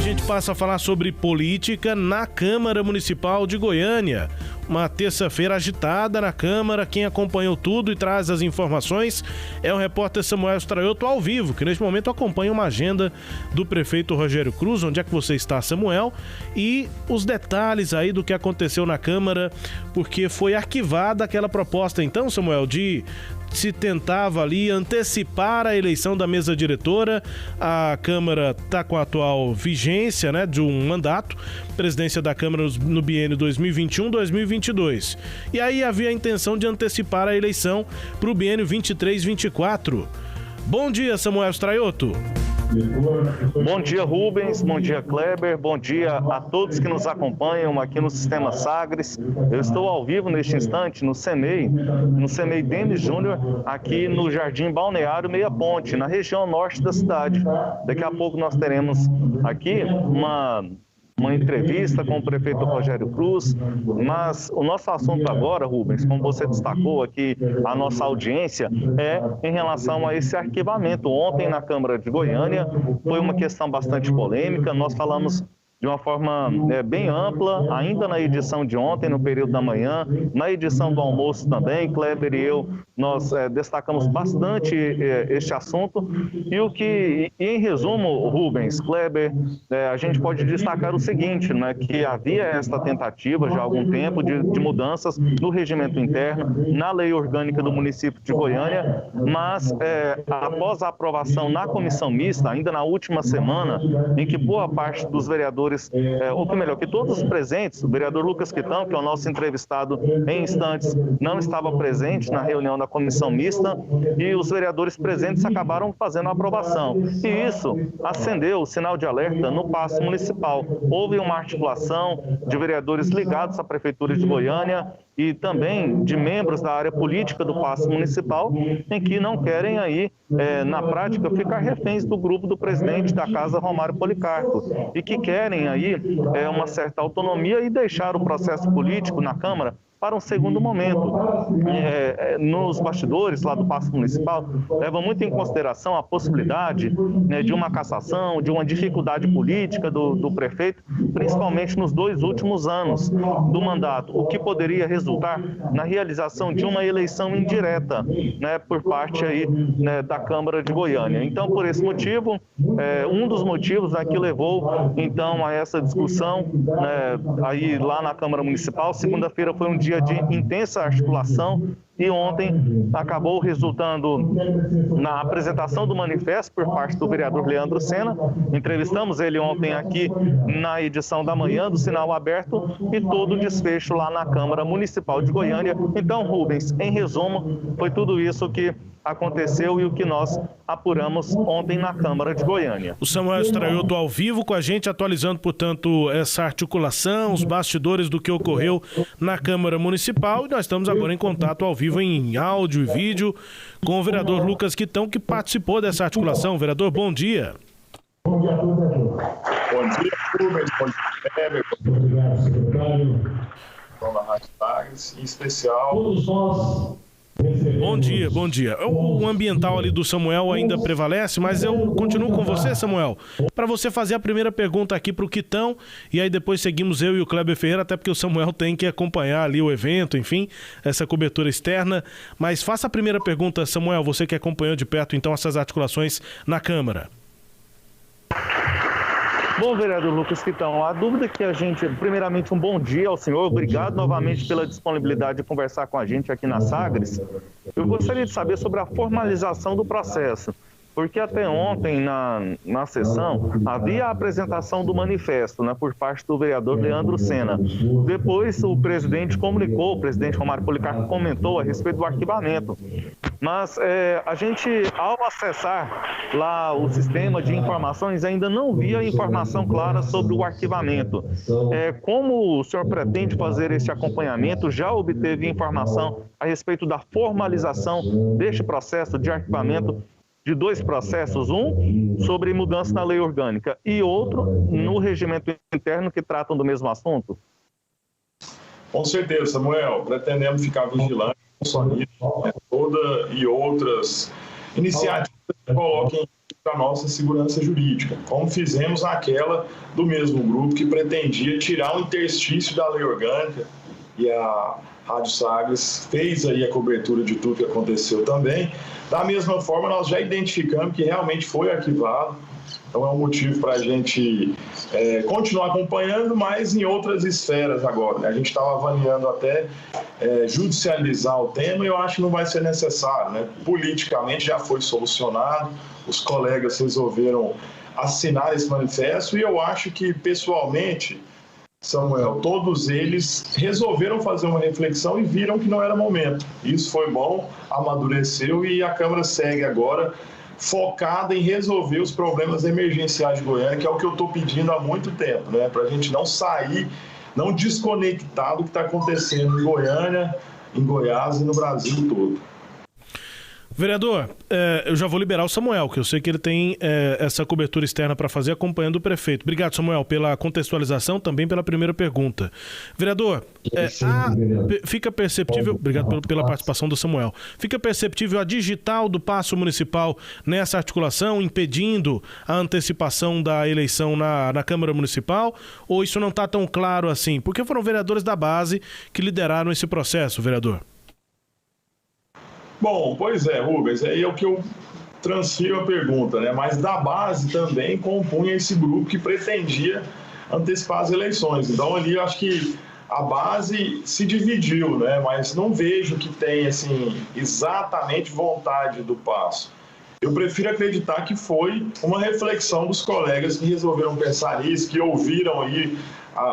gente passa a falar sobre política na Câmara Municipal de Goiânia. Uma terça-feira agitada na Câmara. Quem acompanhou tudo e traz as informações é o repórter Samuel Straioto ao vivo, que neste momento acompanha uma agenda do prefeito Rogério Cruz. Onde é que você está, Samuel? E os detalhes aí do que aconteceu na Câmara, porque foi arquivada aquela proposta, então, Samuel, de se tentava ali antecipar a eleição da mesa diretora. A Câmara está com a atual vigência, né, de um mandato, presidência da Câmara no biênio 2021-2022. E aí havia a intenção de antecipar a eleição para o biênio 23-24. Bom dia, Samuel Straioto. Bom dia, Rubens, bom dia, Kleber, bom dia a todos que nos acompanham aqui no Sistema Sagres. Eu estou ao vivo neste instante no CEMEI Denis Júnior, aqui no Jardim Balneário Meia Ponte, na região norte da cidade. Daqui a pouco nós teremos aqui uma entrevista com o prefeito Rogério Cruz, mas o nosso assunto agora, Rubens, como você destacou aqui, a nossa audiência, é em relação a esse arquivamento. Ontem na Câmara de Goiânia foi uma questão bastante polêmica, nós falamos de uma forma bem ampla, ainda na edição de ontem, no período da manhã, na edição do almoço também, Kleber e eu, nós destacamos bastante este assunto, e em resumo, Rubens, Kleber, a gente pode destacar o seguinte, né, que havia esta tentativa já há algum tempo de mudanças no regimento interno, na lei orgânica do município de Goiânia, mas após a aprovação na comissão mista, ainda na última semana, em que boa parte dos vereadores, ou melhor, que todos os presentes, o vereador Lucas Quitão, que é o nosso entrevistado em instantes, não estava presente na reunião da comissão mista, e os vereadores presentes acabaram fazendo a aprovação. E isso acendeu o sinal de alerta no Paço Municipal. Houve uma articulação de vereadores ligados à Prefeitura de Goiânia e também de membros da área política do Paço Municipal, em que não querem aí, na prática, ficar reféns do grupo do presidente da Casa, Romário Policarpo, e que querem aí uma certa autonomia e deixar o processo político na Câmara para um segundo momento. Nos bastidores lá do Paço Municipal, leva muito em consideração a possibilidade de uma cassação, de uma dificuldade política do prefeito, principalmente nos 2 últimos anos do mandato, o que poderia resultar na realização de uma eleição indireta, por parte aí, da Câmara de Goiânia. Então, por esse motivo, um dos motivos que levou então a essa discussão aí lá na Câmara Municipal. Segunda-feira foi um dia de intensa articulação e ontem acabou resultando na apresentação do manifesto por parte do vereador Leandro Sena. Entrevistamos ele ontem aqui na edição da manhã do Sinal Aberto e todo o desfecho lá na Câmara Municipal de Goiânia. Então, Rubens, em resumo, foi tudo isso que aconteceu e o que nós apuramos ontem na Câmara de Goiânia. O Samuel Straioto ao vivo com a gente, atualizando, portanto, essa articulação, os bastidores do que ocorreu na Câmara Municipal, e nós estamos agora em contato ao vivo em áudio e vídeo com o vereador Lucas Quitão, que participou dessa articulação. Vereador, bom dia. Bom dia, Rubens, bom dia, Kleber, obrigado, secretário. Toma Rádio Sagres, em especial. Todos nós. Bom dia. O ambiental ali do Samuel ainda prevalece, mas eu continuo com você, Samuel, para você fazer a primeira pergunta aqui para o Quitão, e aí depois seguimos eu e o Kleber Ferreira, até porque o Samuel tem que acompanhar ali o evento, enfim, essa cobertura externa. Mas faça a primeira pergunta, Samuel, você que acompanhou de perto então essas articulações na Câmara. Bom, vereador Lucas Quitão, a dúvida que a gente, primeiramente um bom dia ao senhor, obrigado novamente pela disponibilidade de conversar com a gente aqui na Sagres. Eu gostaria de saber sobre a formalização do processo, porque até ontem na sessão havia a apresentação do manifesto, por parte do vereador Leandro Sena. Depois o presidente comunicou, o presidente Romário Policarpo comentou a respeito do arquivamento. Mas a gente, ao acessar lá o sistema de informações, ainda não via informação clara sobre o arquivamento. Como o senhor pretende fazer esse acompanhamento? Já obteve informação a respeito da formalização deste processo de arquivamento de 2 processos, um sobre mudança na lei orgânica e outro no regimento interno, que tratam do mesmo assunto? Com certeza, Samuel. Pretendemos ficar vigilantes com toda e outras iniciativas coloquem a nossa segurança jurídica, como fizemos naquela do mesmo grupo que pretendia tirar o interstício da lei orgânica, e a Rádio Sagres fez aí a cobertura de tudo que aconteceu também. Da mesma forma, nós já identificamos que realmente foi arquivado, então é um motivo para a gente continuar acompanhando, mas em outras esferas agora, né? A gente estava avaliando até judicializar o tema e eu acho que não vai ser necessário, né? Politicamente já foi solucionado, os colegas resolveram assinar esse manifesto e eu acho que, pessoalmente, Samuel, todos eles resolveram fazer uma reflexão e viram que não era momento. Isso foi bom, amadureceu e a Câmara segue agora focada em resolver os problemas emergenciais de Goiânia, que é o que eu estou pedindo há muito tempo, né? Para a gente não sair, não desconectar do que está acontecendo em Goiânia, em Goiás e no Brasil todo. Vereador, eu já vou liberar o Samuel, que eu sei que ele tem essa cobertura externa para fazer acompanhando o prefeito. Obrigado, Samuel, pela contextualização, também pela primeira pergunta. Vereador, fica perceptível... Obrigado pela participação do Samuel. Fica perceptível a digital do Paço Municipal nessa articulação, impedindo a antecipação da eleição na Câmara Municipal? Ou isso não está tão claro assim? Porque foram vereadores da base que lideraram esse processo, vereador. Bom, pois é, Rubens, aí é o que eu transfiro a pergunta, né? Mas da base também compunha esse grupo que pretendia antecipar as eleições. Então ali eu acho que a base se dividiu, né? Mas não vejo que tenha assim exatamente vontade do Paço. Eu prefiro acreditar que foi uma reflexão dos colegas que resolveram pensar nisso, que ouviram aí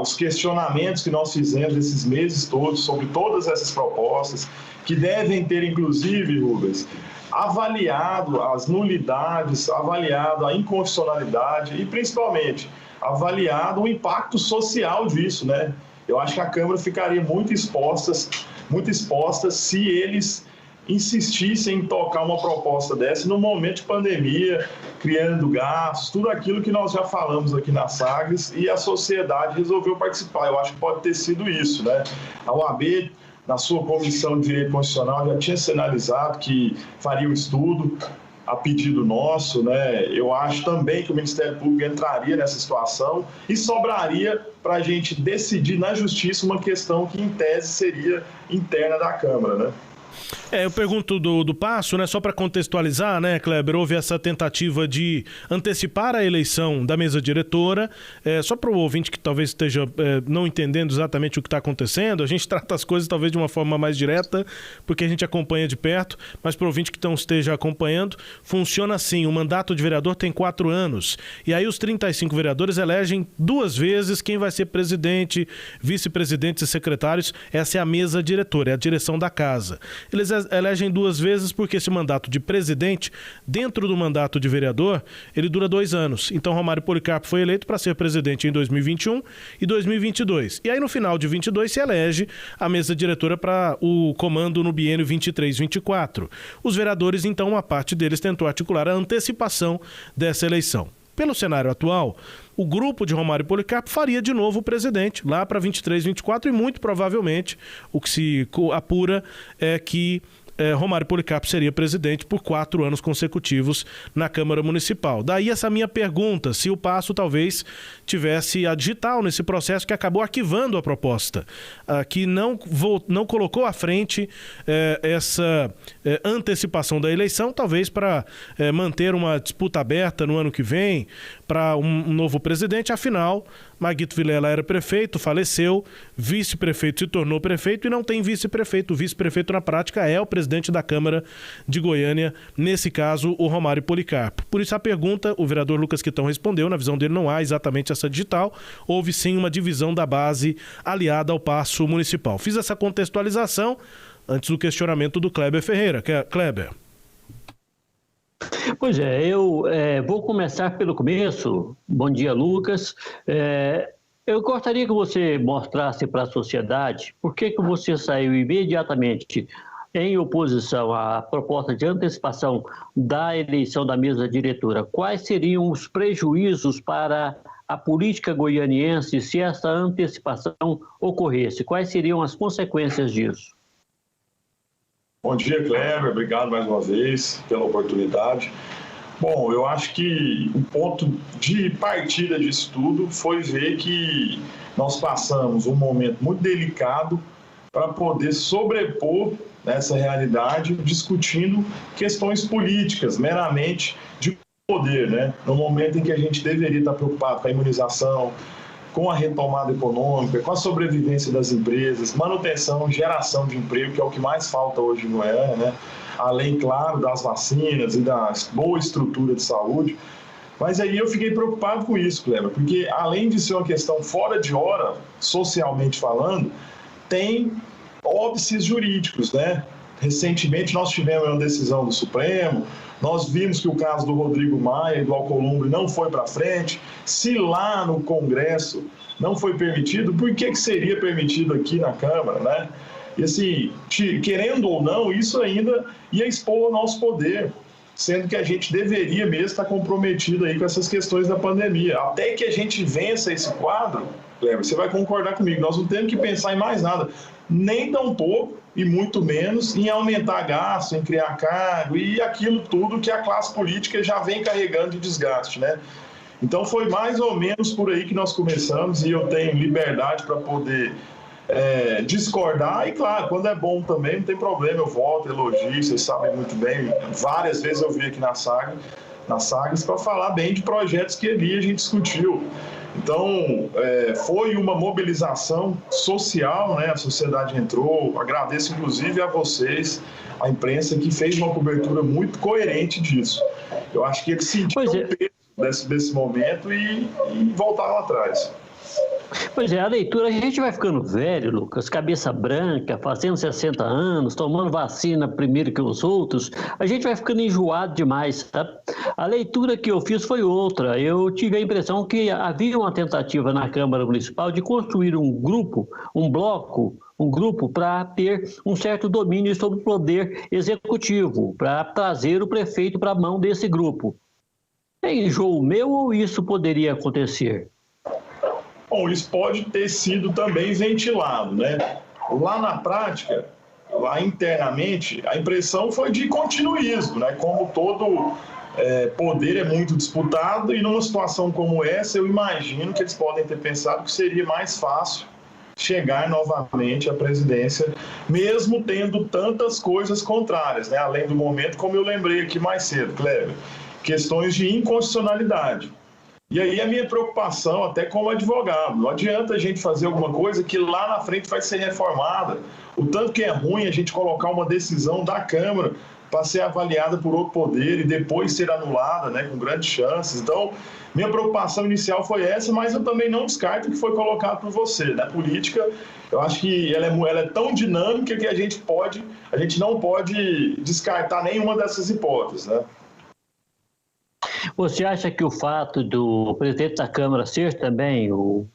os questionamentos que nós fizemos esses meses todos sobre todas essas propostas, que devem ter, inclusive, Rubens, avaliado as nulidades, avaliado a inconstitucionalidade e, principalmente, avaliado o impacto social disso, né? Eu acho que a Câmara ficaria muito exposta se eles insistissem em tocar uma proposta dessa no momento de pandemia, criando gastos, tudo aquilo que nós já falamos aqui na Sagres, e a sociedade resolveu participar. Eu acho que pode ter sido isso, né? A OAB, na sua Comissão de Direito Constitucional, já tinha sinalizado que faria um estudo a pedido nosso, né? Eu acho também que o Ministério Público entraria nessa situação e sobraria para a gente decidir na Justiça uma questão que, em tese, seria interna da Câmara, né? Eu pergunto do Paço, né, só para contextualizar, né, Kleber, houve essa tentativa de antecipar a eleição da mesa diretora, só para o ouvinte que talvez esteja não entendendo exatamente o que está acontecendo, a gente trata as coisas talvez de uma forma mais direta, porque a gente acompanha de perto, mas para o ouvinte que não esteja acompanhando, funciona assim: o mandato de vereador tem 4 anos, e aí os 35 vereadores elegem 2 vezes quem vai ser presidente, vice-presidentes e secretários. Essa é a mesa diretora, é a direção da casa. Eles elegem 2 vezes porque esse mandato de presidente, dentro do mandato de vereador, ele dura 2 anos. Então, Romário Policarpo foi eleito para ser presidente em 2021 e 2022. E aí, no final de 22, se elege a mesa diretora para o comando no biênio 23-24. Os vereadores, então, uma parte deles tentou articular a antecipação dessa eleição. Pelo cenário atual, o grupo de Romário Policarpo faria de novo o presidente lá para 23, 24 e muito provavelmente o que se apura é que Romário Policarpo seria presidente por 4 anos consecutivos na Câmara Municipal. Daí essa minha pergunta, se o Paço talvez tivesse a digital nesse processo que acabou arquivando a proposta, que não colocou à frente essa antecipação da eleição, talvez para manter uma disputa aberta no ano que vem para um novo presidente. Afinal, Maguito Vilela era prefeito, faleceu, vice-prefeito se tornou prefeito e não tem vice-prefeito. O vice-prefeito na prática é o presidente da Câmara de Goiânia, nesse caso o Romário Policarpo. Por isso a pergunta, o vereador Lucas Quitão respondeu, na visão dele não há exatamente essa digital, houve sim uma divisão da base aliada ao Paço Municipal. Fiz essa contextualização antes do questionamento do Kleber Ferreira. Kleber. Pois é, eu vou começar pelo começo. Bom dia, Lucas. Eu gostaria que você mostrasse para a sociedade por que você saiu imediatamente em oposição à proposta de antecipação da eleição da mesa diretora. Quais seriam os prejuízos para a política goianiense se essa antecipação ocorresse? Quais seriam as consequências disso? Bom dia, Kleber. Obrigado mais uma vez pela oportunidade. Bom, eu acho que o ponto de partida disso tudo foi ver que nós passamos um momento muito delicado para poder sobrepor essa realidade, discutindo questões políticas, meramente de poder, né? No momento em que a gente deveria estar preocupado com a imunização, com a retomada econômica, com a sobrevivência das empresas, manutenção, geração de emprego, que é o que mais falta hoje em Goiânia, né? Além, claro, das vacinas e da boa estrutura de saúde. Mas aí eu fiquei preocupado com isso, Kleber, porque além de ser uma questão fora de hora, socialmente falando, tem óbices jurídicos, né? Recentemente nós tivemos uma decisão do Supremo, nós vimos que o caso do Rodrigo Maia e do Alcolumbre não foi para frente. Se lá no Congresso não foi permitido, por que seria permitido aqui na Câmara, né? E assim, querendo ou não, isso ainda ia expor o nosso poder, sendo que a gente deveria mesmo estar comprometido aí com essas questões da pandemia. Até que a gente vença esse quadro, Cleber, você vai concordar comigo, nós não temos que pensar em mais nada, nem tampouco e muito menos em aumentar gasto, em criar cargo e aquilo tudo que a classe política já vem carregando de desgaste, né? Então foi mais ou menos por aí que nós começamos e eu tenho liberdade para poder discordar e, claro, quando é bom também, não tem problema, eu volto, elogio, vocês sabem muito bem, várias vezes eu vim aqui na Sagres para falar bem de projetos que ali a gente discutiu. Então, foi uma mobilização social, né? A sociedade entrou, agradeço inclusive a vocês, a imprensa, que fez uma cobertura muito coerente disso. Eu acho que eles sentiram o peso desse momento e voltaram atrás. Pois é, a leitura, a gente vai ficando velho, Lucas, cabeça branca, fazendo 60 anos, tomando vacina primeiro que os outros, a gente vai ficando enjoado demais, tá? A leitura que eu fiz foi outra. Eu tive a impressão que havia uma tentativa na Câmara Municipal de construir um grupo, um grupo para ter um certo domínio sobre o poder executivo, para trazer o prefeito para a mão desse grupo. É enjoo meu ou isso poderia acontecer? Bom, isso pode ter sido também ventilado, né? Lá na prática, lá internamente, a impressão foi de continuismo, né? Como todo poder é muito disputado e numa situação como essa, eu imagino que eles podem ter pensado que seria mais fácil chegar novamente à presidência, mesmo tendo tantas coisas contrárias, né? Além do momento, como eu lembrei aqui mais cedo, Kleber, questões de inconstitucionalidade. E aí a minha preocupação, até como advogado, não adianta a gente fazer alguma coisa que lá na frente vai ser reformada. O tanto que é ruim a gente colocar uma decisão da Câmara para ser avaliada por outro poder e depois ser anulada, né, com grandes chances. Então, minha preocupação inicial foi essa, mas eu também não descarto o que foi colocado por você. Na política, eu acho que ela é tão dinâmica que a gente não pode descartar nenhuma dessas hipóteses, né? Você acha que o fato do presidente da Câmara ser também o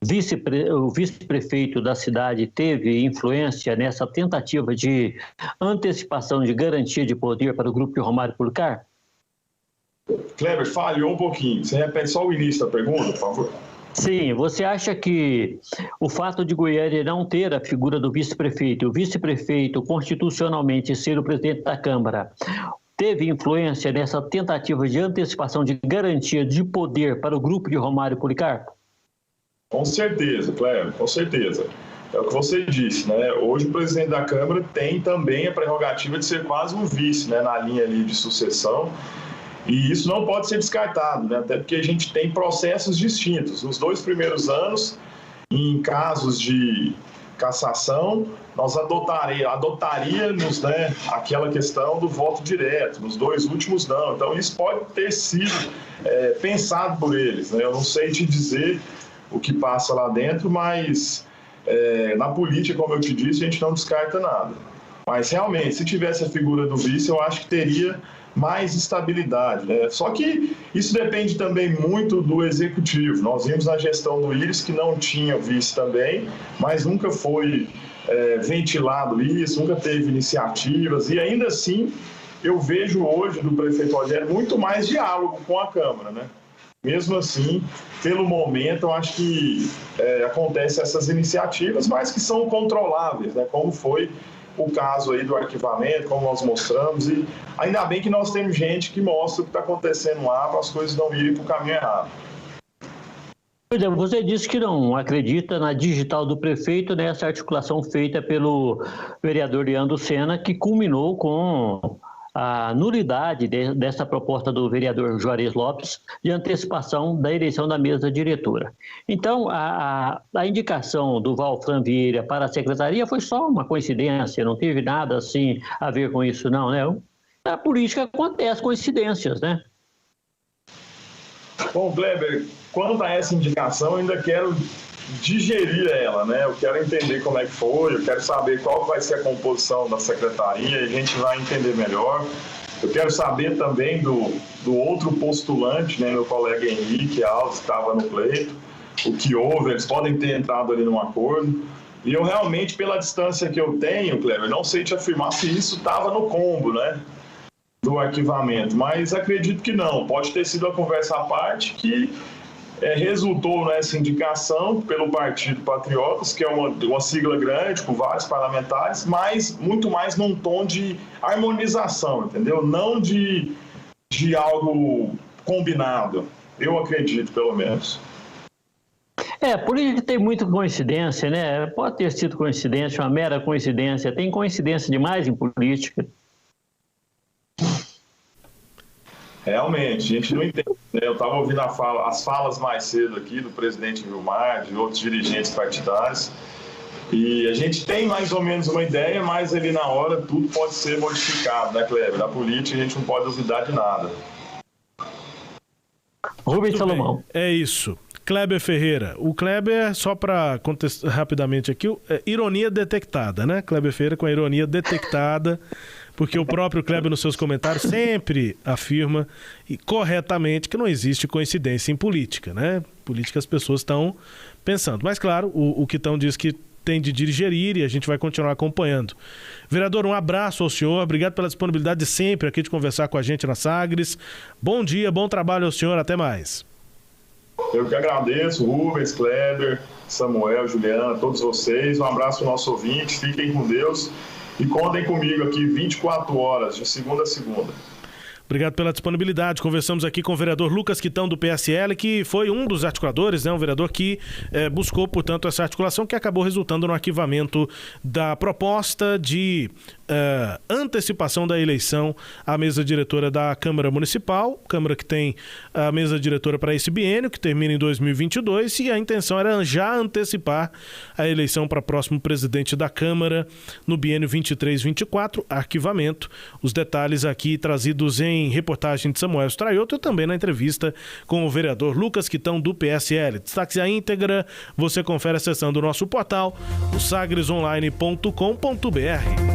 vice-prefeito da cidade teve influência nessa tentativa de antecipação de garantia de poder para o grupo de Romário Policarpo? Kleber, falhou um pouquinho. Você repete só o início da pergunta, por favor? Sim, você acha que o fato de Goiânia não ter a figura do vice-prefeito, o vice-prefeito constitucionalmente ser o presidente da Câmara, teve influência nessa tentativa de antecipação de garantia de poder para o grupo de Romário Policarpo? Com certeza, Cléber, com certeza. É o que você disse, né? Hoje o presidente da Câmara tem também a prerrogativa de ser quase um vice, né? Na linha ali de sucessão. E isso não pode ser descartado, né? Até porque a gente tem processos distintos. Nos 2 primeiros anos, em casos de cassação, nós adotaríamos, né, aquela questão do voto direto. Nos 2 últimos, não. Então, isso pode ter sido pensado por eles, né? Eu não sei te dizer o que passa lá dentro, mas na política, como eu te disse, a gente não descarta nada. Mas, realmente, se tivesse a figura do vice, eu acho que teria mais estabilidade, né? Só que isso depende também muito do executivo. Nós vimos na gestão do Íris que não tinha vice também, mas nunca foi ventilado isso, nunca teve iniciativas, e ainda assim eu vejo hoje do prefeito Rogério muito mais diálogo com a Câmara, né? Mesmo assim, pelo momento, eu acho que acontecem essas iniciativas, mas que são controláveis, né? Como foi o caso aí do arquivamento, como nós mostramos, e ainda bem que nós temos gente que mostra o que está acontecendo lá para as coisas não irem para o caminho errado. Pois é, você disse que não acredita na digital do prefeito, nessa articulação feita pelo vereador Leandro Senna, que culminou com a nulidade dessa proposta do vereador Juarez Lopes de antecipação da eleição da mesa diretora. Então, a indicação do Valfran Vieira para a secretaria foi só uma coincidência, não teve nada assim a ver com isso, não, né? Na política acontece coincidências, né? Bom, Kleber, quando a essa indicação, eu ainda quero digerir ela, né? Eu quero entender como é que foi, eu quero saber qual vai ser a composição da secretaria, e a gente vai entender melhor. Eu quero saber também do outro postulante, né, meu colega Henrique Alves, que estava no pleito, o que houve, eles podem ter entrado ali num acordo. E eu realmente, pela distância que eu tenho, Kleber, não sei te afirmar se isso estava no combo, né, do arquivamento, mas acredito que não. Pode ter sido a conversa à parte que resultou nessa indicação pelo Partido Patriotas, que é uma sigla grande, com vários parlamentares, mas muito mais num tom de harmonização, entendeu? Não de algo combinado. Eu acredito, pelo menos. Política tem muita coincidência, né? Pode ter sido coincidência, uma mera coincidência. Tem coincidência demais em política. Realmente, a gente não entende. Né? Eu estava ouvindo as falas mais cedo aqui do presidente Vilmar, de outros dirigentes partidários, e a gente tem mais ou menos uma ideia, mas ali na hora tudo pode ser modificado, né, Kleber? Na política a gente não pode duvidar de nada. Rubens Salomão. É isso. Kleber Ferreira. O Kleber, só para contestar rapidamente aqui, ironia detectada, né? Kleber Ferreira com a ironia detectada, porque o próprio Kleber, nos seus comentários, sempre afirma, e corretamente, que não existe coincidência em política, né? Política as pessoas estão pensando. Mas, claro, o Quitão diz que tem de digerir e a gente vai continuar acompanhando. Vereador, um abraço ao senhor, obrigado pela disponibilidade de sempre aqui de conversar com a gente na Sagres. Bom dia, bom trabalho ao senhor, até mais. Eu que agradeço, Rubens, Kleber, Samuel, Juliana, todos vocês. Um abraço ao nosso ouvinte, fiquem com Deus. E contem comigo aqui 24 horas, de segunda a segunda. Obrigado pela disponibilidade. Conversamos aqui com o vereador Lucas Quitão, do PSL, que foi um dos articuladores, né? Um vereador que buscou, portanto, essa articulação que acabou resultando no arquivamento da proposta de antecipação da eleição à mesa diretora da Câmara Municipal, Câmara que tem a mesa diretora para esse biênio, que termina em 2022, e a intenção era já antecipar a eleição para próximo presidente da Câmara no biênio 23-24, arquivamento. Os detalhes aqui trazidos em reportagem de Samuel Straioto e também na entrevista com o vereador Lucas Quitão, do PSL. Destaques à íntegra, você confere acessando o nosso portal, o sagresonline.com.br.